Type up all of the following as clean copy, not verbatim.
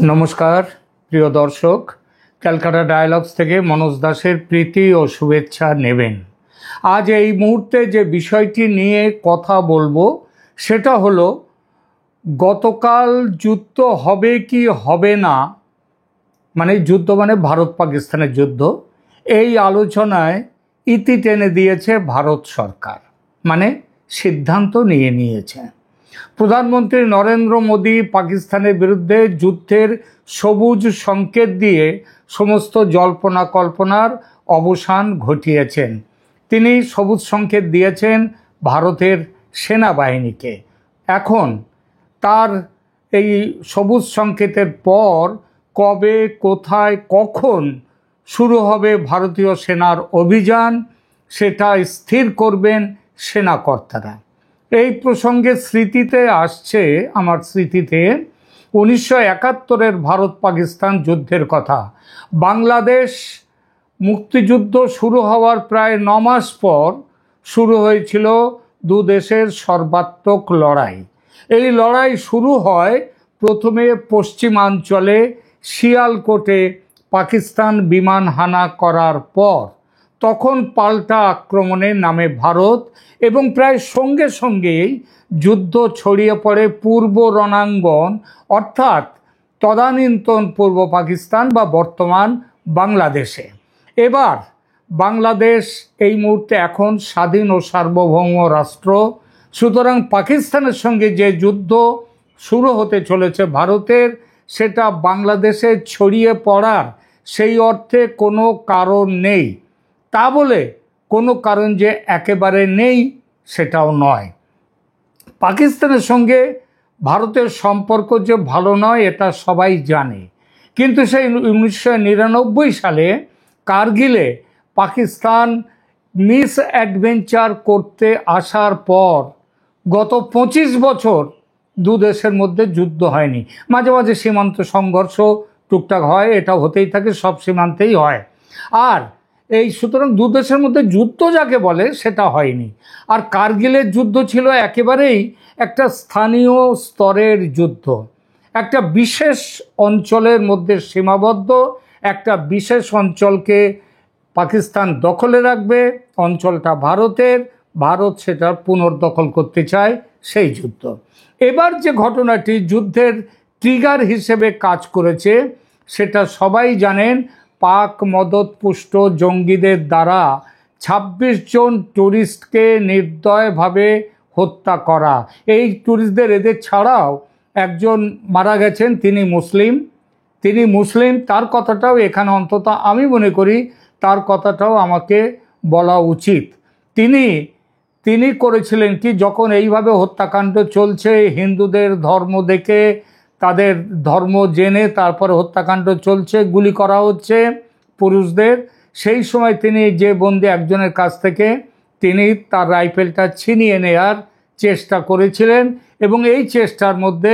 নমস্কার প্রিয় দর্শক, ক্যালকাটা ডায়ালগস থেকে মনোজ দাসের প্রীতি ও শুভেচ্ছা নেবেন। আজ এই মুহূর্তে যে বিষয়টি নিয়ে কথা বলবো সেটা হলো গতকাল যুদ্ধ হবে কি হবে না, মানে যুদ্ধ মানে ভারত পাকিস্তানের যুদ্ধ, এই আলোচনায় ইতি টেনে দিয়েছে ভারত সরকার, মানে সিদ্ধান্ত নিয়েছে। প্রধানমন্ত্রী নরেন্দ্র মোদী পাকিস্তানের বিরুদ্ধে যুদ্ধের সবুজ সংকেত দিয়ে সমস্ত জল্পনা কল্পনার অবসান ঘটিয়েছেন। তিনি সবুজ সংকেত দিয়েছেন ভারতের সেনাবাহিনীকে। এখন তার এই সবুজ সংকেতের পর কবে, কোথায়, কখন শুরু হবে ভারতীয় সেনার অভিযান সেটা স্থির করবেন সেনাকর্তারা। এই প্রসঙ্গে স্মৃতিতে আসছে আমার স্মৃতিতে 1971-এর ভারত পাকিস্তান যুদ্ধের কথা। বাংলাদেশ মুক্তিযুদ্ধ শুরু হওয়ার প্রায় 9 মাস পর শুরু হয়েছিল দু দেশের সর্বাত্মক লড়াই। এই লড়াই শুরু হয় প্রথমে পশ্চিমাঞ্চলে শিয়ালকোটে পাকিস্তান বিমান হানা করার পর। তখন পাল্টা আক্রমণে নামে ভারত এবং প্রায় সঙ্গে সঙ্গেই যুদ্ধ ছড়িয়ে পড়ে পূর্ব রণাঙ্গন, অর্থাৎ তদানীন্তন পূর্ব পাকিস্তান বা বর্তমান বাংলাদেশে। এবার বাংলাদেশ এই মুহূর্তে এখন স্বাধীন ও সার্বভৌম রাষ্ট্র। সুতরাং পাকিস্তানের সঙ্গে যে যুদ্ধ শুরু হতে চলেছে ভারতের, সেটা বাংলাদেশে ছড়িয়ে পড়ার সেই অর্থে কোনো কারণ নেই। তা বলে কোনো কারণ যে একেবারে নেই সেটাও নয়। পাকিস্তানের সঙ্গে ভারতের সম্পর্ক যে ভালো নয় এটা সবাই জানে, কিন্তু সেই 1999 সালে কার্গিলে পাকিস্তান মিস অ্যাডভেঞ্চার করতে আসার পর গত 25 বছর দু দেশের মধ্যে যুদ্ধ হয়নি। মাঝে মাঝে সীমান্ত সংঘর্ষ টুকটাক হয়, এটা হতেই থাকে, সব সীমান্তেই হয়। আর এই সুতরাং দু দেশের মধ্যে যুদ্ধ যাকে বলে সেটা হয়নি। আর কার্গিলের যুদ্ধ ছিল একেবারেই একটা স্থানীয় স্তরের যুদ্ধ, একটা বিশেষ অঞ্চলের মধ্যে সীমাবদ্ধ। একটা বিশেষ অঞ্চলকে পাকিস্তান দখলে রাখবে, অঞ্চলটা ভারতের, ভারত সেটা পুনর্দখল করতে চায়, সেই যুদ্ধ। এবার যে ঘটনাটি যুদ্ধের ট্রিগার হিসেবে কাজ করেছে সেটা সবাই জানেন। পাক মদতপুষ্ট জঙ্গিদের দ্বারা 26 জন ট্যুরিস্টকে নির্দয়ভাবে হত্যা করা। এই ট্যুরিস্টদের, এদের ছাড়াও একজন মারা গেছেন, তিনি মুসলিম। তার কথাটাও এখানে অন্তত আমি মনে করি তার কথাটাও আমাকে বলা উচিত। তিনি করেছিলেন কি, যখন এইভাবে হত্যাকাণ্ড চলছে, হিন্দুদের ধর্ম দেখে, তাদের ধর্ম জেনে তারপরে হত্যাকাণ্ড চলছে, গুলি করা হচ্ছে পুরুষদের, সেই সময় তিনি যে বন্দি একজনের কাছ থেকে তিনি তার রাইফেলটা ছিনিয়ে নেয়ার চেষ্টা করেছিলেন এবং এই চেষ্টার মধ্যে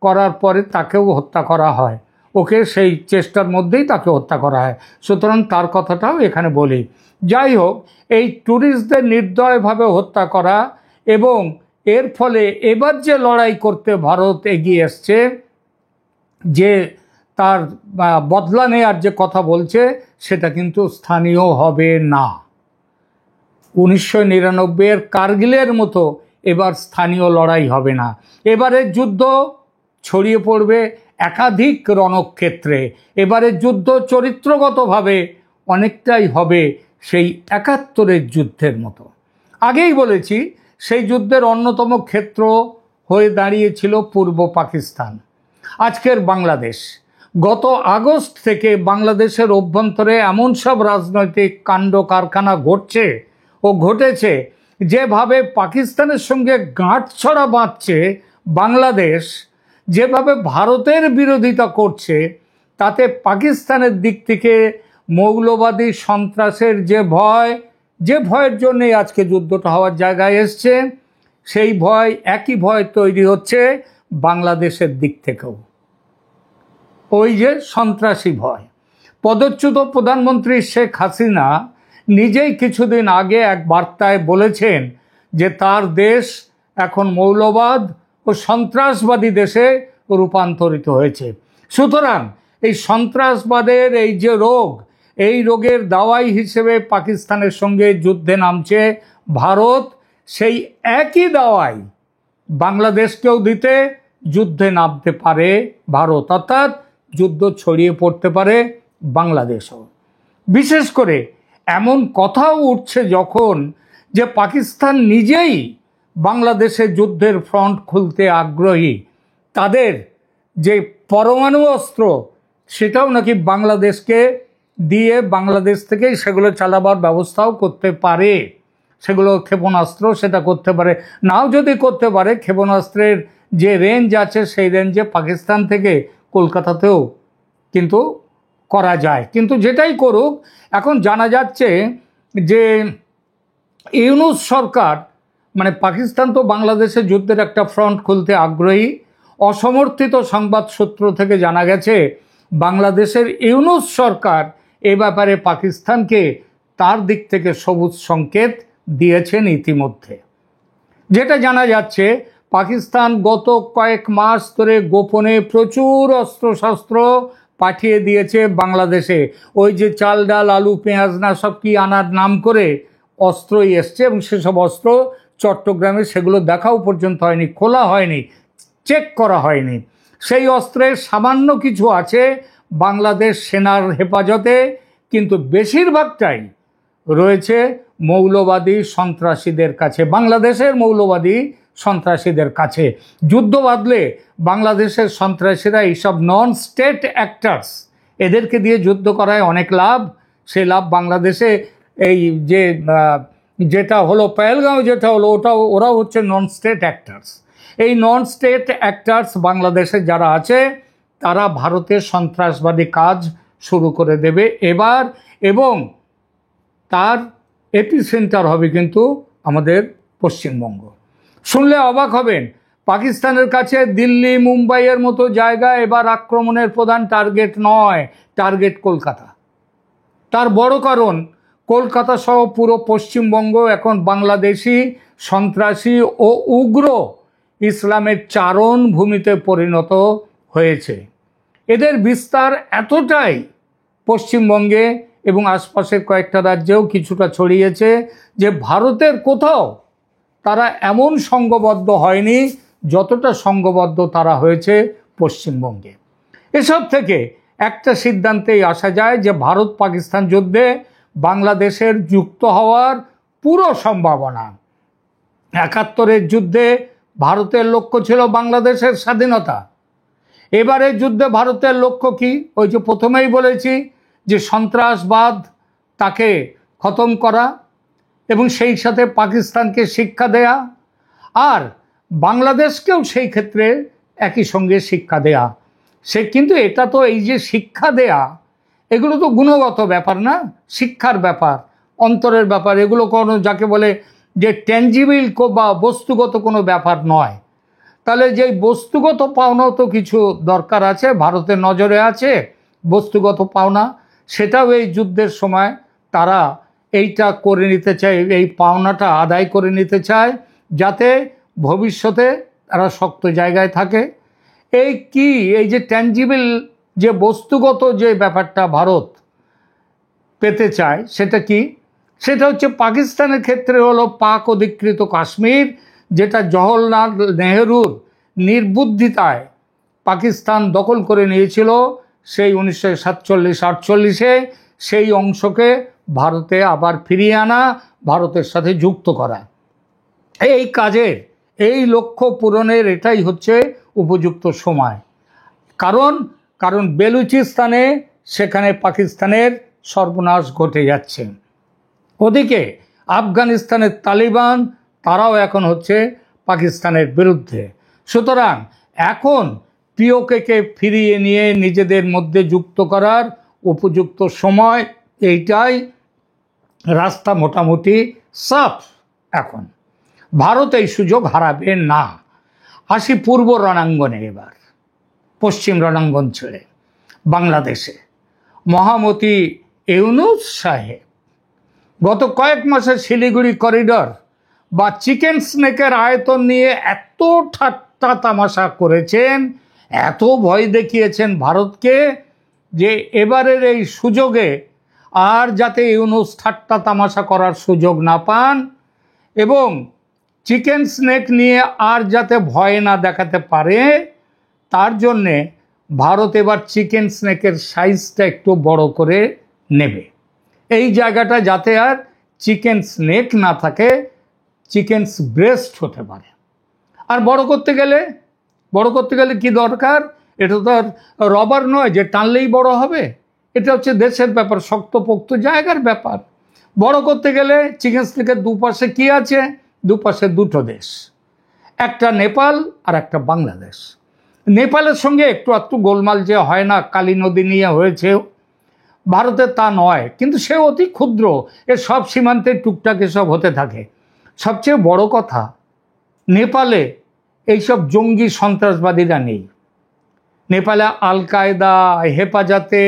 করার পরে তাকেও হত্যা করা হয়। ওকে সেই চেষ্টার মধ্যেই তাকে হত্যা করা হয়। সুতরাং তার কথাটাও এখানে বলি। যাই হোক, এই ট্যুরিস্টদের নির্দয়ভাবে হত্যা করা এবং এর ফলে এবার যে লড়াই করতে ভারত এগিয়ে এসছে, যে তার বদলা নেওয়ার যে কথা বলছে, সেটা কিন্তু স্থানীয় হবে না। 1999-এর কার্গিলের মতো এবার স্থানীয় লড়াই হবে না। এবারের যুদ্ধ ছড়িয়ে পড়বে একাধিক রণক্ষেত্রে। এবারের যুদ্ধ চরিত্রগতভাবে অনেকটাই হবে সেই 71-এর যুদ্ধের মতো। আগেই বলেছি, সেই যুদ্ধের অন্যতম ক্ষেত্র হয়ে দাঁড়িয়েছিল পূর্ব পাকিস্তান, আজকের বাংলাদেশ। গত আগস্ট থেকে বাংলাদেশের অভ্যন্তরে এমন সব রাজনৈতিক কাণ্ড কারখানা ঘটেছে, যেভাবে পাকিস্তানের সঙ্গে গাঁটছড়া বাঁধছে বাংলাদেশ, যেভাবে ভারতের বিরোধিতা করছে, তাতে পাকিস্তানের দিক থেকে মৌলবাদী সন্ত্রাসের যে ভয়ের জন্যই আজকে যুদ্ধটা হওয়ার জায়গায় এসছে, সেই একই ভয় তৈরি হচ্ছে বাংলাদেশের দিক থেকেও। ওই যে সন্ত্রাসী ভয়। পদচ্যুত প্রধানমন্ত্রী শেখ হাসিনা নিজেই কিছুদিন আগে এক বার্তায় বলেছেন যে তার দেশ এখন মৌলবাদ ও সন্ত্রাসবাদী দেশে রূপান্তরিত হয়েছে। সুতরাং এই সন্ত্রাসবাদের এই যে রোগ, এই রোগের দাওয়াই হিসেবে পাকিস্তানের সঙ্গে যুদ্ধে নামছে ভারত। সেই একই দাওয়াই বাংলাদেশকেও দিতে যুদ্ধে নামতে পারে ভারত, অর্থাৎ যুদ্ধ ছড়িয়ে পড়তে পারে বাংলাদেশও। বিশেষ করে এমন কথাও উঠছে যখন যে পাকিস্তান নিজেই বাংলাদেশে যুদ্ধের ফ্রন্ট খুলতে আগ্রহী, তাদের যে পরমাণু অস্ত্র সেটাও নাকি বাংলাদেশকে দিয়ে বাংলাদেশ থেকেই সেগুলো চালাবার ব্যবস্থাও করতে পারে। সেগুলো ক্ষেপণাস্ত্র সেটা করতে পারে, নাও যদি করতে পারে ক্ষেপণাস্ত্রের যে রেঞ্জ আছে সেই রেঞ্জে পাকিস্তান থেকে কলকাতাতেও কিন্তু করা যায়। কিন্তু যেটাই করুক, এখন জানা যাচ্ছে যে ইউনূস সরকার, মানে পাকিস্তান তো বাংলাদেশে যুদ্ধের একটা ফ্রন্ট খুলতে আগ্রহী। অসমর্থিত সংবাদ সূত্র থেকে জানা গেছে বাংলাদেশের ইউনূস সরকার এ ব্যাপারে পাকিস্তানকে তার দিক থেকে সবুজ সংকেত দিয়েছেন ইতিমধ্যে। যেটা জানা যাচ্ছে পাকিস্তান গত কয়েক মাস ধরে গোপনে প্রচুর অস্ত্রশস্ত্র পাঠিয়ে দিয়েছে বাংলাদেশে। ওই যে চাল ডাল আলু পেঁয়াজ না সব কি আনার নাম করে অস্ত্রই এসছে, এবং সেসব অস্ত্র চট্টগ্রামে সেগুলো দেখাও পর্যন্ত হয়নি, খোলা হয়নি, চেক করা হয়নি। সেই অস্ত্রের সামান্য কিছু আছে বাংলাদেশ সেনার হেফাজতে, কিন্তু বেশিরভাগটাই রয়েছে মৌলবাদী সন্ত্রাসীদের কাছে, বাংলাদেশের মৌলবাদী সন্ত্রাসীদের কাছে। যুদ্ধ বাঁধলে বাংলাদেশের সন্ত্রাসীরা এইসব নন স্টেট অ্যাক্টার্স, এদেরকে দিয়ে যুদ্ধ করায় অনেক লাভ। সেই লাভ বাংলাদেশে এই যে যেটা হলো পহেলগাঁও যেটা হলো, ওরাও হচ্ছে নন স্টেট অ্যাক্টার্স। এই নন স্টেট অ্যাক্টার্স বাংলাদেশে যারা আছে তারা ভারতের সন্ত্রাসবাদী কাজ শুরু করে দেবে এবার, এবং তার এপিসেন্টার হবে কিন্তু আমাদের পশ্চিমবঙ্গ। শুনলে অবাক হবেন, পাকিস্তানের কাছে দিল্লি মুম্বাইয়ের মতো জায়গা এবার আক্রমণের প্রধান টার্গেট নয়, টার্গেট কলকাতা। তার বড় কারণ কলকাতা সহ পুরো পশ্চিমবঙ্গ এখন বাংলাদেশি সন্ত্রাসী ও উগ্র ইসলামের চারণ ভূমিতে পরিণত হয়েছে। এদের বিস্তার এতটাই পশ্চিমবঙ্গে এবং আশপাশের কয়েকটা রাজ্যেও কিছুটা ছড়িয়েছে যে ভারতের কোথাও তারা এমন সংঘবদ্ধ হয়নি যতটা সংঘবদ্ধ তারা হয়েছে পশ্চিমবঙ্গে। এসব থেকে একটা সিদ্ধান্তেই আসা যায় যে ভারত পাকিস্তান যুদ্ধে বাংলাদেশের যুক্ত হওয়ার পুরো সম্ভাবনা। ৭১-এর যুদ্ধে ভারতের লক্ষ্য ছিল বাংলাদেশের স্বাধীনতা। এবারের যুদ্ধে ভারতের লক্ষ্য কি? ওই যে প্রথমেই বলেছি যে সন্ত্রাসবাদ তাকে খতম করা এবং সেই সাথে পাকিস্তানকে শিক্ষা দেয়া, আর বাংলাদেশকেও সেই ক্ষেত্রে একই সঙ্গে শিক্ষা দেয়া। সে কিন্তু এটা তো এই যে শিক্ষা দেয়া, এগুলো তো গুণগত ব্যাপার না, শিক্ষার ব্যাপার, অন্তরের ব্যাপার। এগুলো কোনো যাকে বলে যে ট্যাঞ্জিবল বা বস্তুগত কোনো ব্যাপার নয়। তাহলে যেই বস্তুগত পাওনা তো কিছু দরকার আছে, ভারতের নজরে আছে বস্তুগত পাওনা, সেটাও এই যুদ্ধের সময় তারা এইটা করে নিতে চায়, এই পাওনাটা আদায় করে নিতে চায় যাতে ভবিষ্যতে তারা শক্ত জায়গায় থাকে। এই যে ট্যাঞ্জিবল যে বস্তুগত যে ব্যাপারটা ভারত পেতে চায় সেটা কি? সেটা হচ্ছে পাকিস্তানের ক্ষেত্রে হলো পাক অধিকৃত কাশ্মীর, যেটা জওহরলাল নেহরুর নির্বুদ্ধিতায় পাকিস্তান দখল করে নিয়েছিল সেই 1947-48-এ। সেই অংশকে ভারতে আবার ফিরিয়ে আনা, ভারতের সাথে যুক্ত করা, এই কাজের এই লক্ষ্য পূরণের এটাই হচ্ছে উপযুক্ত সময়। কারণ বেলুচিস্তানে সেখানে পাকিস্তানের সর্বনাশ ঘটে যাচ্ছে। ওদিকে আফগানিস্তানের তালিবান, তারাও এখন হচ্ছে পাকিস্তানের বিরুদ্ধে। সুতরাং এখন পিওকেকে ফিরিয়ে নিয়ে নিজেদের মধ্যে যুক্ত করার উপযুক্ত সময় এইটাই। রাস্তা মোটামুটি সাফ। এখন ভারত এই সুযোগ হারাবে না। আসি পূর্ব রণাঙ্গনে, এবার পশ্চিম রণাঙ্গন ছেড়ে বাংলাদেশে মহামতি ইউনূস সাহেব গত কয়েক মাসে শিলিগুড়ি করিডর বা চিকেন স্নেকের আয়তন নিয়ে এত ঠাট্টা তামাশা করেছেন, এত ভয় দেখিয়েছেন ভারতকে যে এবারের এই সুযোগে আর যাতে ইউনূস ঠাট্টা তামাশা করার সুযোগ না পান এবং চিকেন স্নেক নিয়ে আর যাতে ভয় না দেখাতে পারে, তার জন্যে ভারত এবার চিকেন স্নেকের সাইজটা একটু বড় করে নেবে। এই জায়গাটা যাতে আর চিকেন স্নেক না থাকে, চিকেনস ব্রেস্ট হতে পারে। আর বড় করতে গেলে কি দরকার? এটা তো আর রবার নয় যে টানলেই বড় হবে। এটা হচ্ছে দেশের ব্যাপার, শক্তপোক্ত জায়গার ব্যাপার। বড় করতে গেলে চিকেন স্নেকের দুপাশে কি আছে? দুপাশে দুটো দেশ, একটা নেপাল আর একটা বাংলাদেশ। নেপালের সঙ্গে একটু একটু গোলমাল যে হয় না, কালী নদী নিয়ে হয়েছে, ভারতের তা নয়, কিন্তু সে অতি ক্ষুদ্র। এর সব সীমান্তে টুকটাক এসব হতে থাকে। সবচেয়ে বড় কথা, নেপালে এইসব জঙ্গি সন্ত্রাসবাদীরা নেই। নেপালে আল কায়দা, হেফাজতে,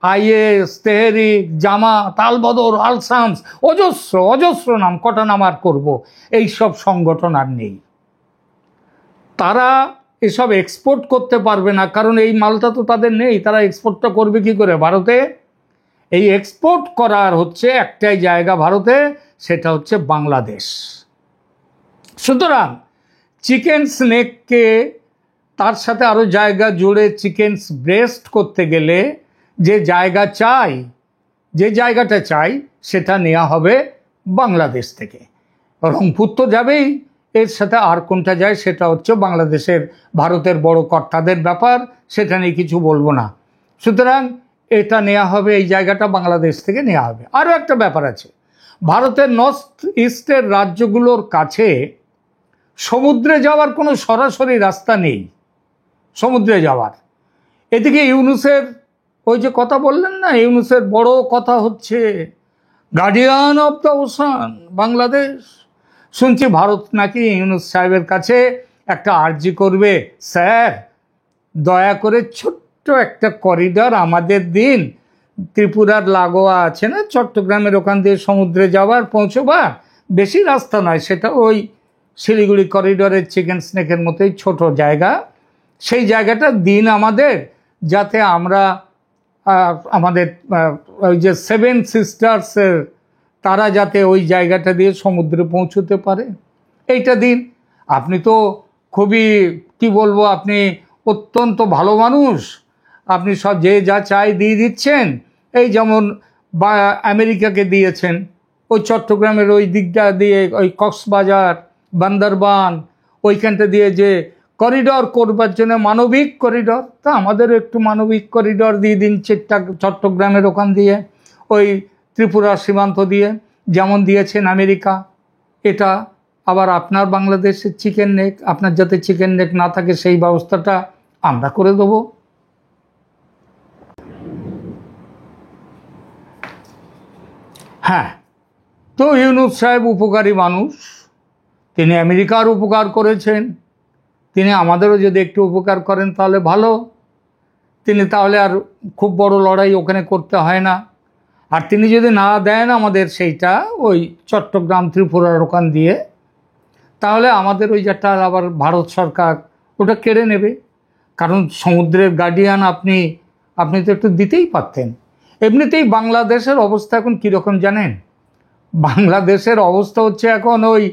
আইএস, তেহরিক, জামাত, আল বদর, আল শামস, অজস্র নাম, কটা নাম আর করবো, এইসব সংগঠন আর নেই। তারা এসব এক্সপোর্ট করতে পারবে না, কারণ এই মালটা তো তাদের নেই। তারা এক্সপোর্টটা করবে কি করে ভারতে? এই এক্সপোর্ট করার হচ্ছে একটাই জায়গা ভারতে, সেটা হচ্ছে বাংলাদেশ। সুতরাং চিকেন স্নেককে তার সাথে আরও জায়গা জুড়ে চিকেন ব্রেস্ট করতে গেলে যে জায়গাটা চাই সেটা নেওয়া হবে বাংলাদেশ থেকে। রংপুর তো যাবেই, এর সাথে আর কোনটা যায় সেটা হচ্ছে বাংলাদেশের, ভারতের বড় কর্তাদের ব্যাপার, সেটা নিয়ে কিছু বলবো না। সুতরাং এটা নেওয়া হবে, এই জায়গাটা বাংলাদেশ থেকে নেওয়া হবে। আরও একটা ব্যাপার আছে, ভারতের নর্থ ইস্টের রাজ্যগুলোর কাছে সমুদ্রে যাওয়ার কোনো সরাসরি রাস্তা নেই। সমুদ্রে যাওয়ার এদিকে ইউনূসের ওই যে কথা বললেন না, ইউনূসের বড় কথা হচ্ছে guardian of the ocean Bangladesh. শুনছি ভারত নাকি ইউনূস সাহেবের কাছে একটা আর্জি করবে, স্যার দয়া করে ছোট্ট একটা করিডর আমাদের দিন, ত্রিপুরার লাগোয়া আছে না, চট্টগ্রামের ওখান দিয়ে সমুদ্রে যাওয়ার পৌঁছবার বেশি রাস্তা নয়, সেটা ওই শিলিগুড়ি করিডরের চিকেন স্নেকের মতোই ছোট জায়গা, সেই জায়গাটা দিন আমাদের, যাতে আমরা আমাদের ওই যে সেভেন সিস্টার্সের তারা যাতে ওই জায়গাটা দিয়ে সমুদ্রে পৌঁছতে পারে, এইটা দিন। আপনি তো খুবই কি বলবো, আপনি অত্যন্ত ভালো মানুষ, আপনি সব যে যা চাই দিয়ে দিচ্ছেন। এই যেমন আমেরিকাকে দিয়েছেন ওই চট্টগ্রামের ওই দিকটা দিয়ে, ওই কক্সবাজার, বান্দরবান, ওইখানটা দিয়ে যে করিডর করবার জন্য, মানবিক করিডর, তা আমাদের একটু মানবিক করিডর দিয়ে দিন চট্টগ্রামের ওখান দিয়ে, ওই ত্রিপুরা সীমান্ত দিয়ে যেমন দিয়েছেন আমেরিকা। এটা আবার আপনার বাংলাদেশের চিকেন নেক, আপনার যাতে চিকেন নেক না থাকে সেই ব্যবস্থাটা আমরা করে দেবো। হ্যাঁ, তো ইউনূস সাহেব উপকারী মানুষ, তিনি আমেরিকার উপকার করেছেন, তিনি আমাদেরও যদি একটু উপকার করেন তাহলে ভালো। তিনি তাহলে আর খুব বড় লড়াই ওখানে করতে হয় না। আর তিনি যদি না দেন আমাদের সেইটা ওই চট্টগ্রাম ত্রিপুরার ওখান দিয়ে, তাহলে আমাদের ওই যেটা আবার ভারত সরকার ওটা কেড়ে নেবে। কারণ সমুদ্রের গার্ডিয়ান আপনি তো একটু দিতেই পারতেন। এমনিতেই বাংলাদেশের অবস্থা এখন কীরকম জানেন? বাংলাদেশের অবস্থা হচ্ছে এখন ওই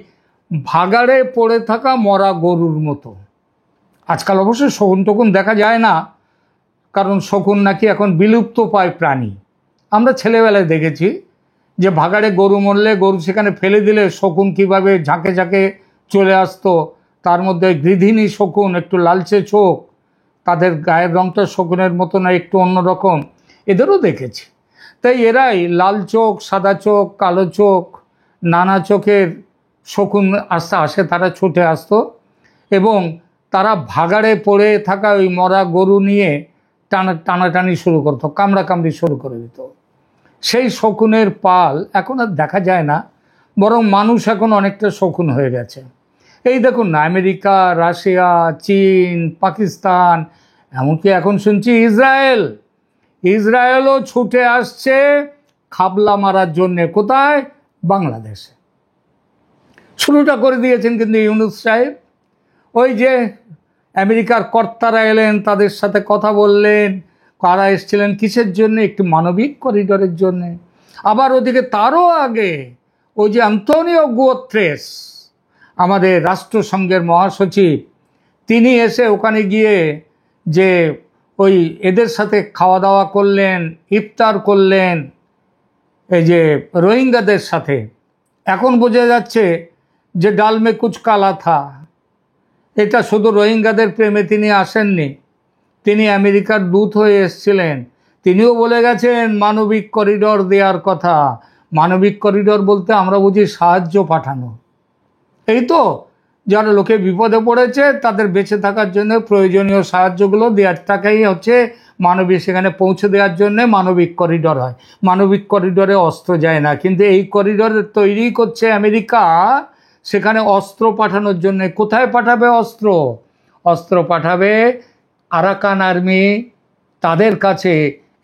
ভাগাড়ে পড়ে থাকা মরা গরুর মতো। আজকাল অবশ্য শকুন টকুন দেখা যায় না, কারণ শকুন নাকি এখন বিলুপ্ত পায় প্রাণী। আমরা ছেলেবেলায় দেখেছি যে ভাগাড়ে গরু মরলে গরু সেখানে ফেলে দিলে শকুন কীভাবে ঝাঁকে ঝাঁকে চলে আসতো, তার মধ্যে গৃধিনী শকুন, একটু লালচে চোখ, তাদের গায়ের রঙটা শকুনের মতো না, একটু অন্যরকম, এদেরও দেখেছি। তাই এরাই লাল চোখ, সাদা চোখ, কালো চোখ, নানা চোখের শকুন আসে, তারা ছুটে আসতো এবং তারা ভাগাড়ে পড়ে থাকা ওই মরা গরু নিয়ে টানাটানি শুরু করতো, কামড়াকামড়ি শুরু করে দিত। সেই শকুনের পাল এখন আর দেখা যায় না, বরং মানুষ এখন অনেকটা শকুন হয়ে গেছে। এই দেখুন না, আমেরিকা, রাশিয়া, চীন, পাকিস্তান, এমনকি এখন শুনছি ইসরায়েলও ছুটে আসছে খাবলা মারার জন্যে। কোথায়? বাংলাদেশে। শুরুটা করে দিয়েছেন কিন্তু ইউনূস সাহেব। ওই যে আমেরিকার কর্তারা এলেন, তাদের সাথে কথা বললেন। কারা এসেছিলেন কিসের জন্য? একটি মানবিক করিডোরের জন্য। আবার ওদিকে তারও আগে ওই যে আন্তোনিও গুতেরেস, আমাদের রাষ্ট্রসংঘের মহাসচিব, তিনি এসে ওখানে গিয়ে যে ওই এদের সাথে খাওয়া দাওয়া করলেন, ইফতার করলেন এই যে রোহিঙ্গাদের সাথে। এখন বোঝা যাচ্ছে যে ডাল মে কুছ কালা থা। এটা শুধু রোহিঙ্গাদের প্রেমে তিনি আসেননি, তিনি আমেরিকার দূত হয়ে এসেছিলেন। তিনিও বলে গেছেন মানবিক করিডোর দেওয়ার কথা। মানবিক করিডোর বলতে আমরা বুঝি সাহায্য পাঠানো। এই তো, যারা লোকে বিপদে পড়েছে তাদের বেঁচে থাকার জন্য প্রয়োজনীয় সাহায্যগুলো দেওয়ারটাকেই হচ্ছে মানবিক, সেখানে পৌঁছে দেওয়ার জন্য মানবিক করিডোর হয়। মানবিক করিডোরে অস্ত্র যায় না, কিন্তু এই করিডোর তৈরি করছে আমেরিকা, সেখানে অস্ত্র পাঠানোর জন্য। কোথায় পাঠাবে অস্ত্র? অস্ত্র পাঠাবে আরাকান আর্মি, তাদের কাছে।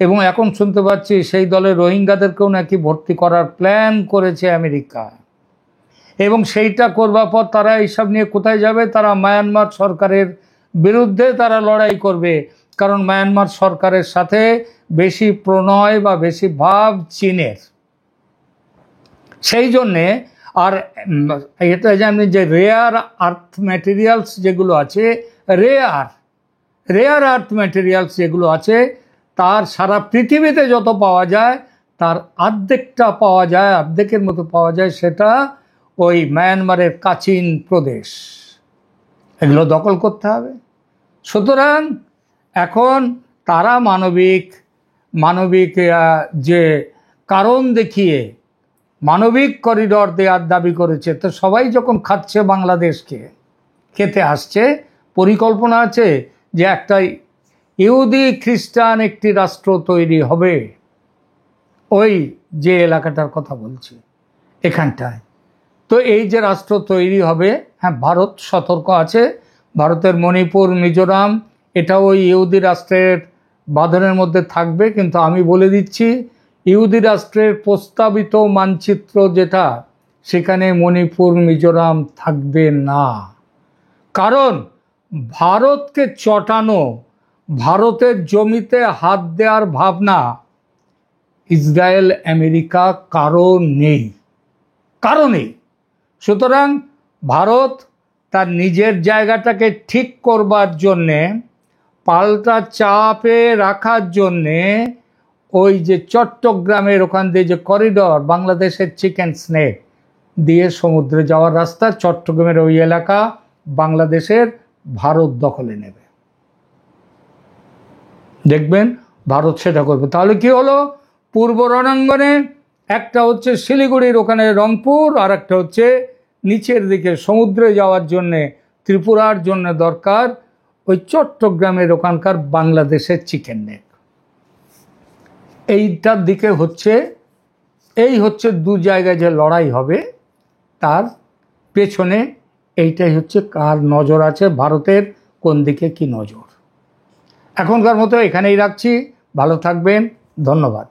এবং এখন শুনতে পাচ্ছি সেই দলে রোহিঙ্গাদেরকেও নাকি ভর্তি করার প্ল্যান করেছে আমেরিকা। এবং সেইটা করবার পর তারা এইসব নিয়ে কোথায় যাবে? তারা মায়ানমার সরকারের বিরুদ্ধে তারা লড়াই করবে। কারণ মায়ানমার সরকারের সাথে বেশি প্রণয় বা বেশি ভাব চীনের। সেই জন্যে আর এটা জানি যে রেয়ার আর্থ ম্যাটেরিয়ালস যেগুলো আছে, রেয়ার আর্থ ম্যাটেরিয়ালস যেগুলো আছে, তার সারা পৃথিবীতে যত পাওয়া যায় তার অর্ধেকটা পাওয়া যায়, অর্ধেকের মতো পাওয়া যায় সেটা ওই মায়ানমারের কাচিন প্রদেশ। এগুলো দখল করতে হবে। সুতরাং এখন তারা মানবিক যে কারণ দেখিয়ে মানবিক করিডোর দেওয়ার দাবি করেছে। তো সবাই যখন খাচ্ছে বাংলাদেশকে, খেতে আসছে, পরিকল্পনা আছে যে একটা ইহুদি খ্রিস্টান একটি রাষ্ট্র তৈরি হবে। ওই যে এলাকাটার কথা বলছি এখানটায়। তো এই যে রাষ্ট্র তৈরি হবে, হ্যাঁ, ভারত সতর্ক আছে। ভারতের মণিপুর, মিজোরাম, এটা ওই ইহুদি রাষ্ট্রের বাঁধনের মধ্যে থাকবে। কিন্তু আমি বলে দিচ্ছি, ইহুদি রাষ্ট্রের প্রস্তাবিত মানচিত্র যেটা, সেখানে মণিপুর, মিজোরাম থাকবে না। কারণ ভারতকে চটানো, ভারতের জমিতে হাত দেওয়ার ভাবনা ইসরায়েল আমেরিকা কারো নেই। সুতরাং ভারত তার নিজের জায়গাটাকে ঠিক করবার জন্যে, পাল্টা চাপে রাখার জন্যে ওই যে চট্টগ্রামের ওখান দিয়ে যে করিডোর, বাংলাদেশের চিকেন স্নেক দিয়ে সমুদ্রে যাওয়ার রাস্তা, চট্টগ্রামের ওই এলাকা বাংলাদেশের ভারত দখলে নেবে। দেখবেন ভারত সেটা করবে। তাহলে কি হলো? পূর্ব রণাঙ্গনে একটা হচ্ছে শিলিগুড়ির ওখানে রংপুর, আর একটা হচ্ছে নিচের দিকে সমুদ্রে যাওয়ার জন্যে ত্রিপুরার জন্য দরকার ওই চট্টগ্রামের ওখানকার বাংলাদেশের চিকেন নেক। এইটার দিকে হচ্ছে, এই হচ্ছে দু জায়গায় যে লড়াই হবে, তার পেছনে এইটাই হচ্ছে কার নজর আছে, ভারতের কোন দিকে কি নজর। এখনকার মতো এখানেই রাখছি। ভালো থাকবেন, ধন্যবাদ।